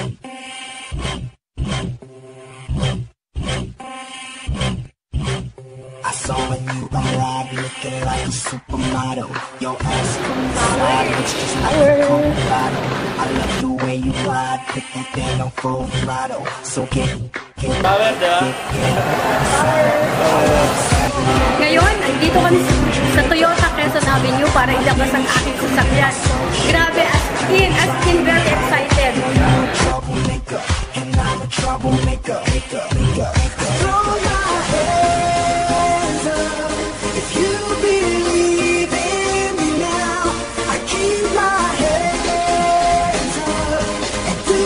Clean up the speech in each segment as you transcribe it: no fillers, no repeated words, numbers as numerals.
I saw when you arrived looking like a supermodel. Your ass from the side looks just like a Colorado. I love the way you ride, put that thing on full throttle. So get Ngayon, andito kami sa Toyota Quezon Avenue para ilabas ang aking sasakyan. Grabe, as in very excited. troublemaker, and I'm a troublemaker. Throw your hands up if you believe in me now. I keep my hands up and do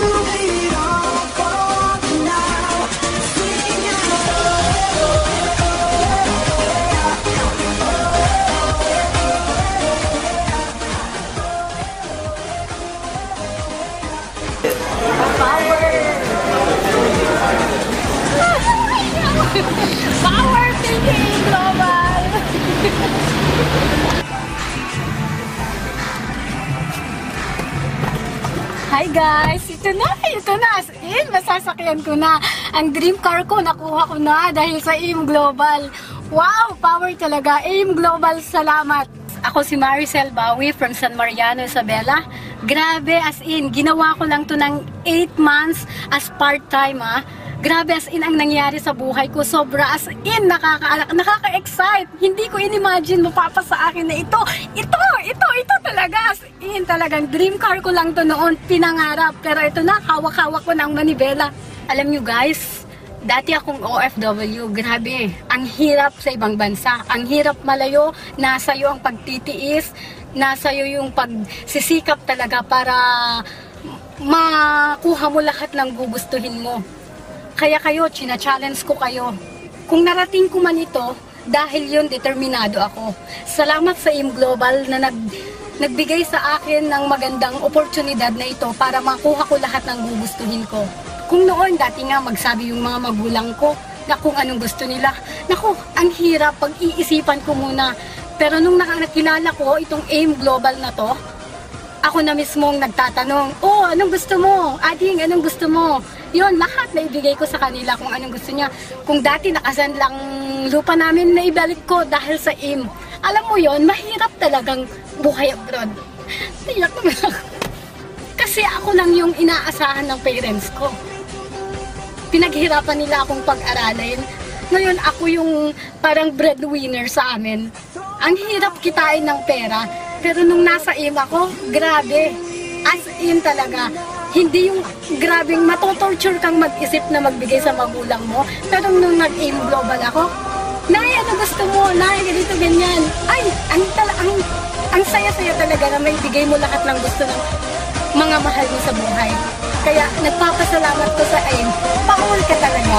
it all for me now. Sing Power TV Global! Hi guys! Ito na! As in, masasakyan ko na. Ang dream car ko, nakuha ko na dahil sa AIM Global. Wow! Power talaga! AIM Global, salamat! Ako si Maricel Bawi from San Mariano, Isabela. Grabe, as in, ginawa ko lang to ng 8 months as part-time, ha. Grabe, as in, ang nangyari sa buhay ko. Sobra, as in, nakaka-excite. Hindi ko in-imagine mapapa sa akin na ito talaga. As in, talagang dream car ko lang to noon, pinangarap. Pero ito na, hawak-hawak ko ng manibela. Alam nyo guys, dati akong OFW, grabe, ang hirap sa ibang bansa. Ang hirap malayo, nasa iyo ang pagtitiis, nasa iyo yung pagsisikap talaga para makuha mo lahat ng gugustuhin mo. Kaya kayo, china-challenge ko kayo. Kung narating ko man ito, dahil yun, determinado ako. Salamat sa AIM Global na nagbigay sa akin ng magandang oportunidad na ito para makuha ko lahat ng gugustuhin ko. Kung noon, dati nga magsabi yung mga magulang ko na kung anong gusto nila. Naku, ang hirap, pag-iisipan ko muna. Pero nung nakilala ko itong AIM Global na to, ako na mismong nagtatanong, oh, anong gusto mo? Ading, anong gusto mo? Yun, lahat na ibigay ko sa kanila kung anong gusto niya. Kung dati nakasan lang lupa namin, na ibalik ko dahil sa AIM. Alam mo yon, mahirap talagang buhay abroad. Tiyak naman ako. Kasi ako lang yung inaasahan ng parents ko. Pinaghirapan nila akong pag-aralin. Ngayon, ako yung parang breadwinner sa amin. Ang hirap kitain ng pera. Pero nung nasa AIM ako, grabe. As in talaga. Hindi yung grabing matotorture kang mag-isip na magbigay sa magulang mo. Pero nung nag-AIM Global ako, Nay, ano gusto mo? Nay, ganito, ganyan. Ay, ang saya-saya talaga na may bigay mo lahat ng gusto ng mga mahal mo sa buhay. Kaya nagpapasalamat ko sa AIM. Power ka talaga.